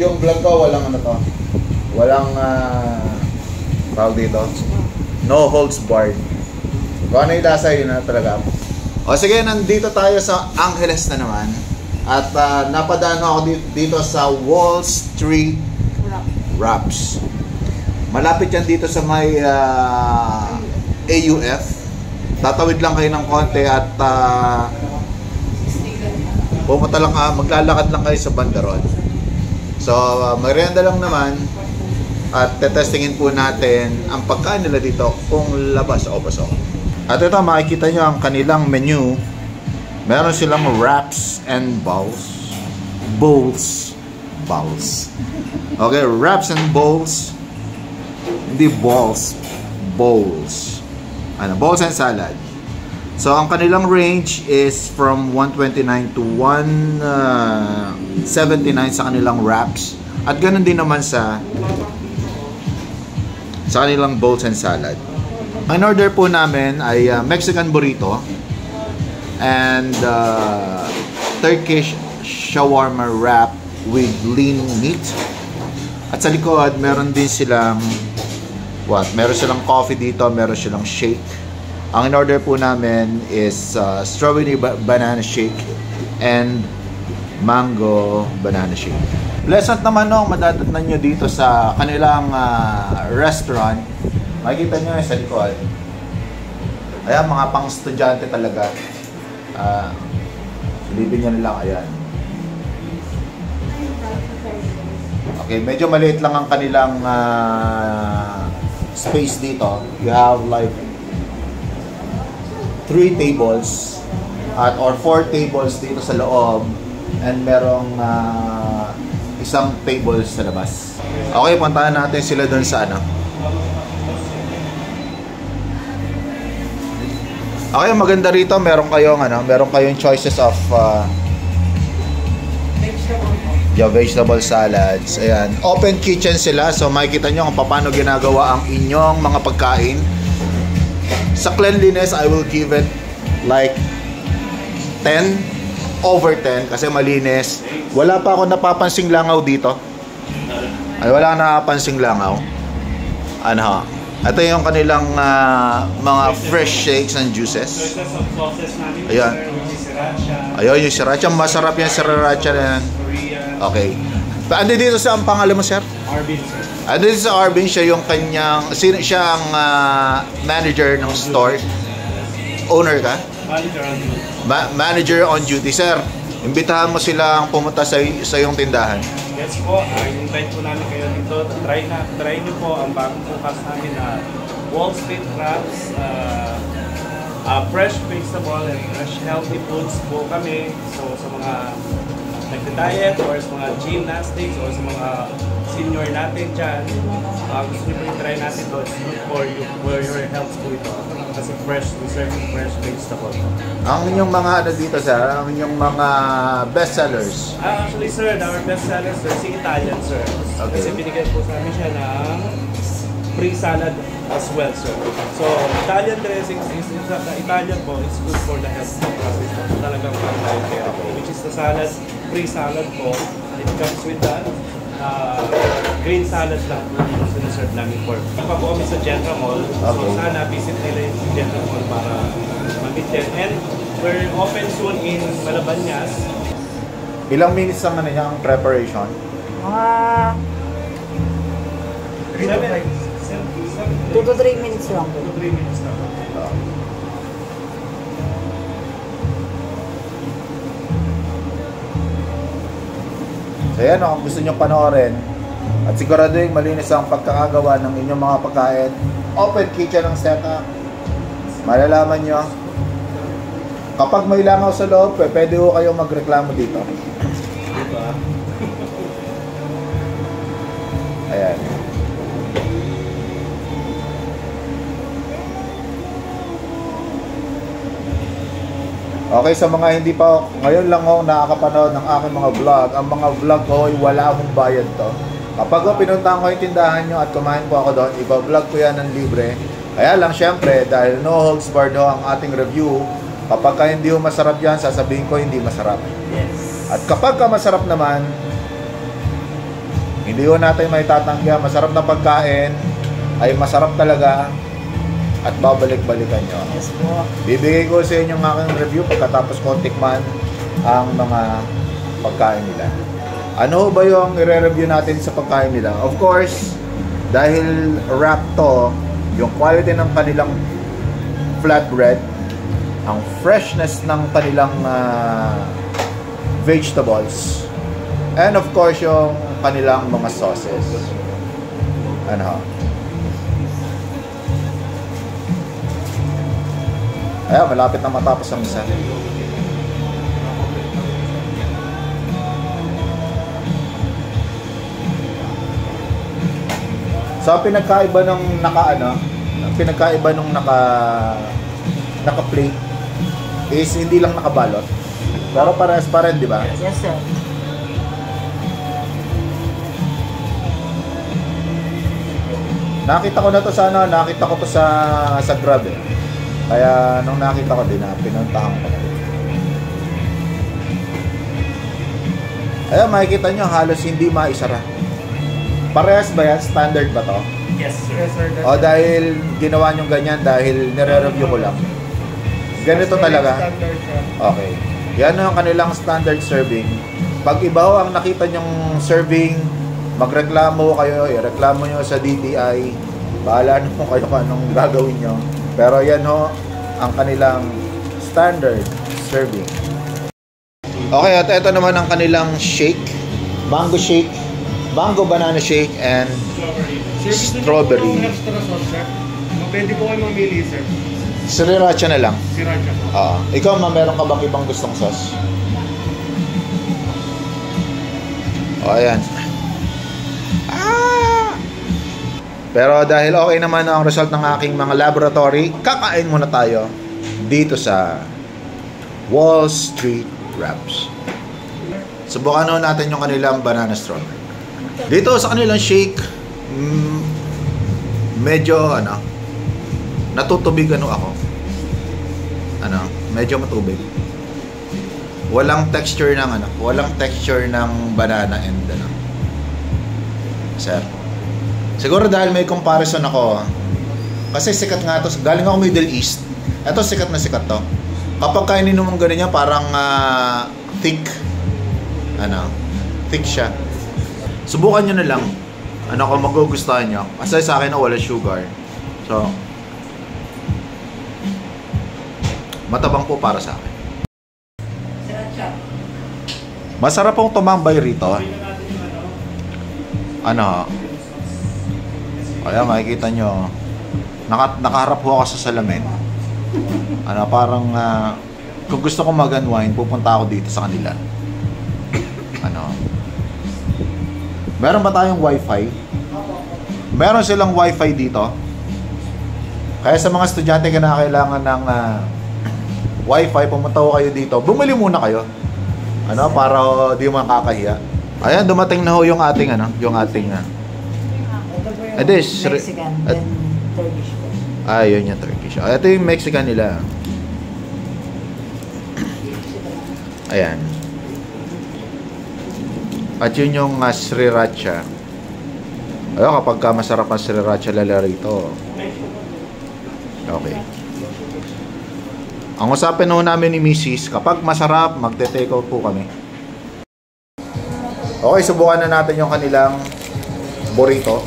Yung vlog ko, walang ano to. Walang tawag dito. No holds barred. Kung ano yung lasa, yun na talaga. O sige, nandito tayo sa Angeles na naman. At napadaan ako dito sa Wall Street Wraps. Malapit yan dito sa may AUF. Tatawid lang kayo ng konti at pumunta lang, maglalakad lang kayo sa Bandaron. So, merienda lang naman at tetestingin po natin ang pagkain nila dito kung labas o pasok. At ito, makikita nyo ang kanilang menu. Meron silang wraps and bowls. Bowls. Okay, wraps and bowls. Hindi balls. Bowls. Ano, bowls and salad. So, ang kanilang range is from 129 to 179 sa kanilang wraps. At ganun din naman sa kanilang bowls and salad. Ang order po namin ay Mexican burrito and Turkish shawarma wrap with lean meat. At sa likod, meron din silang meron silang coffee dito, meron silang shake. Ang in-order po namin is strawberry banana shake and mango banana shake. Pleasant naman no, madadatnan nyo dito sa kanilang restaurant. Makikita nyo sa likod. Ayan, mga pang-estudyante talaga. Silipin nyo lang, ayan. Okay, medyo maliit lang ang kanilang space dito. You have like 3 tables or 4 tables dito sa loob and merong isang table sa labas. Okay, puntahan natin sila doon sa ano. Okay, maganda rito, meron kayong choices of vegetable salads. Ayan, open kitchen sila, so makikita nyo kung paano ginagawa ang inyong mga pagkain. Sa cleanliness, I will give it like 10 over 10 kasi malinis. Wala pa ako napapansing langaw dito. Wala napapansing langaw. Ano? Ito yung kanilang mga fresh shakes and juices. Ayan. Ayun yung sriracha. Masarap yung sriracha na yan. Okay. Ando dito sa ang pangalan mo, sir? Arvin, sir. Ando dito sa Arvin, siya yung kanyang, siya ang manager ng store. Owner ka? Manager on duty. Manager on duty. Sir, imbitahan mo silang pumunta sa iyong tindahan. Yes po, invite po namin kayo dito. Try niyo po ang bagong bukas namin na Wall Street Wraps. Fresh vegetable and fresh healthy foods po kami. So sa mga nagda-diet or sa mga gymnastics or sa mga senior natin dyan, gusto nyo po yung try natin to. It's good for your health po ito. Kasi fresh, we serve fresh vegetable. Ang inyong mga ano dito, sir? Ang inyong mga bestsellers? Actually, sir, our bestsellers, sir, si Italian, sir. Okay. Kasi binigyan po sa amin siya ng free salad as well, sir. So, Italian dressing is Italian po, it's good for the health process. Ito talagang pang-diet care po, which is the salad, free salad po. It comes with that. Green salad lang yung sinaserve namin for. Pa po kami sa Gentra Mall. So sana visit nila yung Gentra Mall para ma-meet them. And we're open soon in Malabanyas. Ilang minutes ang ang preparation? 2 to 3 minutes lang. 2 to 3 minutes lang. So yan, kung gusto nyo panoorin at siguraduhin malinis ang pagkakagawa ng inyong mga pagkain, open kitchen ang setup. Malalaman nyo kapag may langaw sa loob, pwede ko kayong magreklamo dito. Diba? Ayan. Okay, sa mga hindi pa ngayon lang ako nakakapanood ng aking mga vlog, ang mga vlog ko ay wala akong bayad to. Kapag pinuntahan ko yung tindahan nyo at kumain po ako doon, iba-vlog ko yan ng libre. Kaya lang syempre, dahil no holds barred ang ating review, kapag hindi masarap yan, sasabihin ko hindi masarap. Yes. At kapag masarap naman, Hindi ko natin may tatanggihan. Masarap na pagkain ay masarap talaga at babalik-balikan nyo. Yes po. Bibigay ko sa inyo ng aking review pagkatapos ko tikman ang mga pagkain nila. Ano ba yung i-review natin sa pagkain nila? Of course, dahil wrap to, yung quality ng kanilang flatbread, ang freshness ng kanilang vegetables, and of course yung kanilang mga sauces. Ano? Ayan, malapit na matapos ang isa. So, pinagkaiba nung pinagkaiba nung naka-plate is hindi lang nakabalot. Pero parehas pa rin, di ba? Yes, sir. Nakita ko na to sa nakita ko to sa Grab eh. Kaya nung nakita ko din pinuntahan ko na. Ayan, makikita nyo halos hindi maisara. Parehas ba yan? Standard ba to? Yes, sir. Yes, sir. O dahil ginawa nyo ganyan dahil nire-review ko lang. Ganito talaga? Standard siya. Okay. Yan ang kanilang standard serving. Pag iba ang nakita nyong serving, magreklamo kayo, ireklamo nyo sa DTI. Bahala naman kayo kung anong gagawin nyo. Pero yan ho, ang kanilang standard serving. Okay, at ito naman ang kanilang shake. Mango shake, mango banana shake, and strawberry. Extra sauce, sir. Pwede po kayo mamili, sir. Sriracha na lang. Sriracha po. Ikaw ma, meron ka bang ibang gustong sauce? O, ayan. Pero dahil okay naman ang result ng aking mga laboratory, kakain muna tayo dito sa Wall Street Wraps. Subukan natin yung kanilang banana strawberry. Dito sa kanilang shake, medyo natutubig ako. Medyo matubig. Walang texture ng banana and sir. Siguro dahil may comparison ako. Kasi sikat nga to. Galing ako Middle East. Ito sikat na sikat to. Kapag kainin mo ganyan parang thick. Thick siya. Subukan nyo na lang. Kung magugustuhan nyo. Kasi sa akin wala sugar. So, matabang po para sa akin. Masarap pong tumambay rito. Ayan, makikita nyo. Nakaharap po ako sa salamin. Parang kung gusto ko mag-unwind, pupunta ako dito sa kanila. Meron ba tayong wifi? Meron silang wifi dito. Kaya sa mga estudyante na kailangan ng wifi, pumunta ko kayo dito. Bumili muna kayo. Para di makakahiya. Ayan, dumating na ho yung ating Mexican, then Turkish. Yun yung Turkish. Ito yung Mexican nila. Ayan. At yun yung sriracha. Ayun, kapag masarap ang sriracha lala rito. Okay. Ang usapin namin ni Mrs. Kapag masarap, magte-take out po kami. Okay, subukan na natin yung kanilang burrito.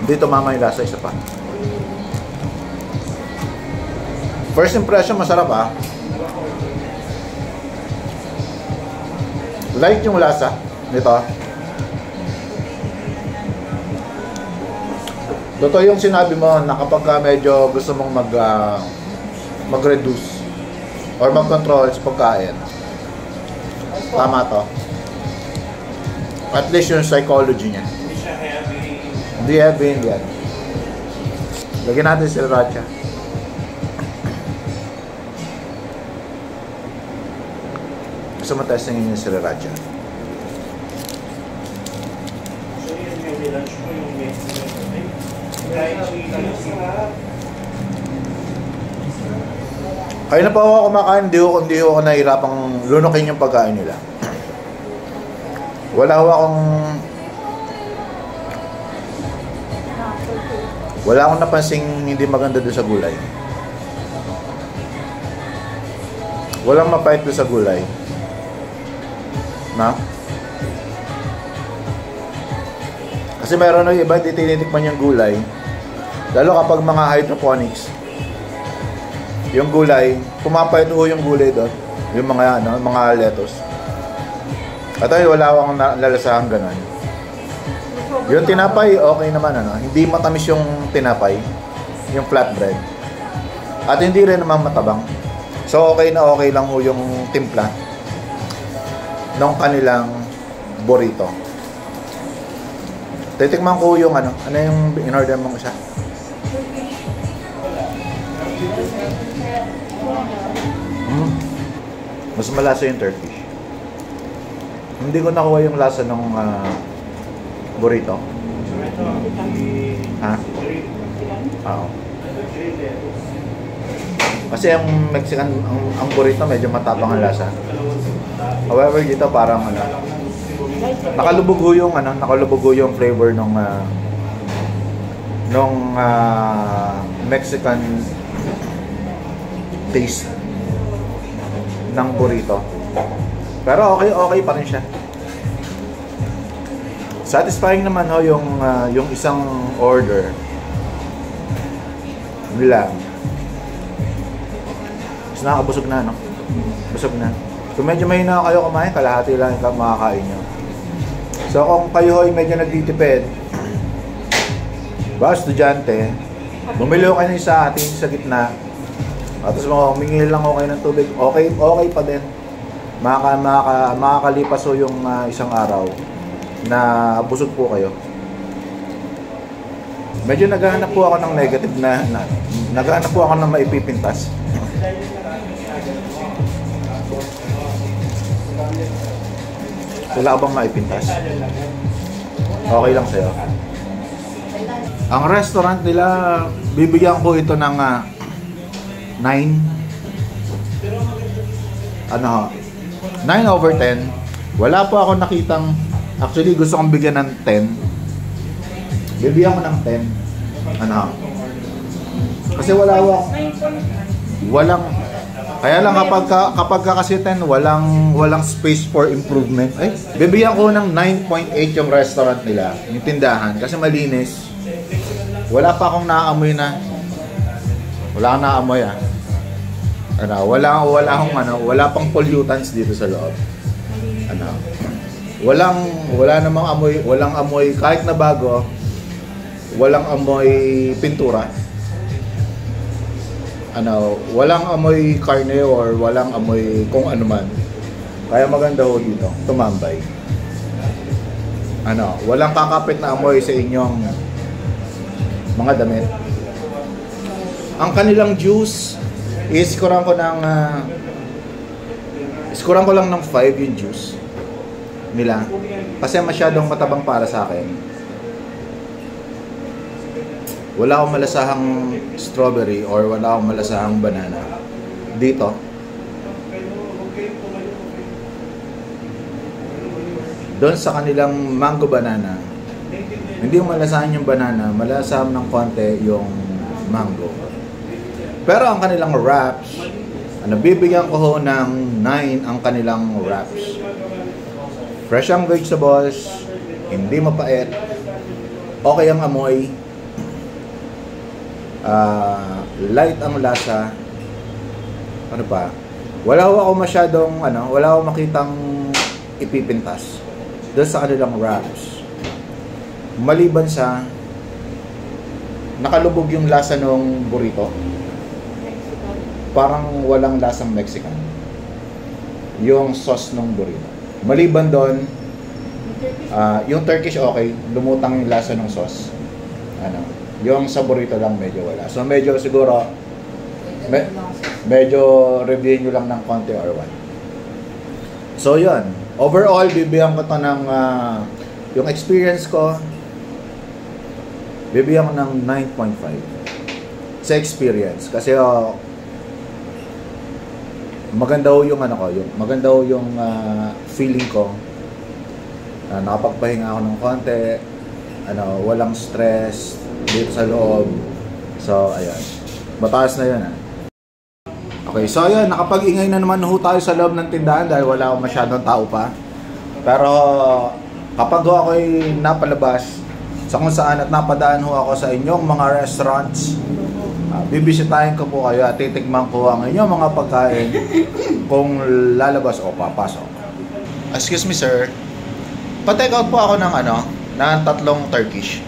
Dito mama yung lasa, isa pa. First impression, masarap Light yung lasa nito. Totoo yung sinabi mo na kapag medyo gusto mong mag-reduce or mag-control sa pagkain. Tama to. At least yung psychology niya. Hindi heavy, hindi yan. Lagyan natin sriracha. Gusto mo testingin yung sriracha. lunch po yung Mexican. Kahit cheese. Kaya na pa ako kumakain, hindi ako nahihirapang lunukin yung pagkain nila. Wala akong napansing hindi maganda doon sa gulay. Walang mapait doon sa gulay. Na? Kasi meron na iba, hindi tinitikman yung gulay. Lalo kapag mga hydroponics, yung gulay, pumapait ho yung gulay doon. Yung mga lettuce. At ay, wala akong lalasahan ganun. Yung tinapay, okay naman Hindi matamis yung tinapay, yung flatbread. At hindi rin naman matabang. So okay lang ho yung timpla ng kanilang burrito. Titikman ko yung ano yung in-order mo isa? Mas malasa yung Turkish. Hindi ko nakuha yung lasa ng burrito. Ha? Oo. Kasi ang Mexican, ang burrito medyo matapang ang lasa. However, dito parang nakalubog yung flavor nung Mexican taste ng burrito. Pero okay pa rin siya. Satisfying naman yung isang order nila. Mas nakakabusog na, Busog na. Kung medyo mahina kayo kumain, kalahati lang yung makakain nyo. So kung kayo ay medyo nagtitipid, ba estudyante, bumili ko kayo sa atin sa gitna. At tapos humingi lang ako kayo ng tubig. Okay pa din. Makakalipas ho yung isang araw na busog po kayo. Medyo naghahanap po ako ng negative naghahanap po ako ng maipipintas. Wala ka bang maipintas? Okay lang sa'yo. Ang restaurant nila, bibigyan ko ito ng 9. 9/10. Wala po ako nakitang, actually gusto kong bigyan ng 10. Bibigyan ko ng 10. Kasi walang kaya lang kapag kasi 10, walang space for improvement. Bibigyan ko ng 9.8 yung restaurant nila, yung tindahan, kasi malinis. Wala pa akong naamoy na. Wala akong naamoy wala pang pollutants dito sa loob. Wala namang amoy, walang amoy kahit na bago. Walang amoy pintura. Walang amoy karne or walang amoy kung ano man. Kaya maganda ho dito, tumambay. Walang kakapit na amoy sa inyong mga damit. Ang kanilang juice, iskuran ko lang ng 5 yung juice nila. Kasi masyadong matabang para sa akin. Wala akong malasahang strawberry or wala akong malasahang banana dito. Doon sa kanilang mango banana, hindi yung malasahan yung banana, malasahan ng konti yung mango. Pero ang kanilang wraps, nabibigyan ko ho ng 9 ang kanilang wraps. Fresh ang vegetables, hindi mapait, okay ang amoy, light ang lasa. Wala ako masyadong wala akong makitang ipipintas doon sa kanilang wraps. Maliban sa nakalubog yung lasa ng burrito, parang walang lasang Mexican yung sauce ng burrito. Maliban doon, yung Turkish okay, lumutang yung lasa ng sauce. Yung sa burrito lang medyo wala. So medyo siguro medyo review nyo lang ng konti or what. So yun, overall bibigyan ko to ng yung experience ko bibigyan ko ng 9.5 sa experience. Kasi maganda ho yung maganda ho yung feeling ko. Nakapagpahinga ako ng konti, walang stress dito sa loob. So, ayan. Mataas na yun, Okay, so ayan, nakapag-ingay na naman ho tayo sa loob ng tindahan dahil wala akong masyadong tao pa. Pero kapag ho ako'y napalabas sa kung saan at napadaan ho ako sa inyong mga restaurants, bibisitahin ko po kayo at titikman ko ang inyong mga pagkain kung lalabas o papasok. Excuse me sir, pa-take out po ako ng ng 3 Turkish.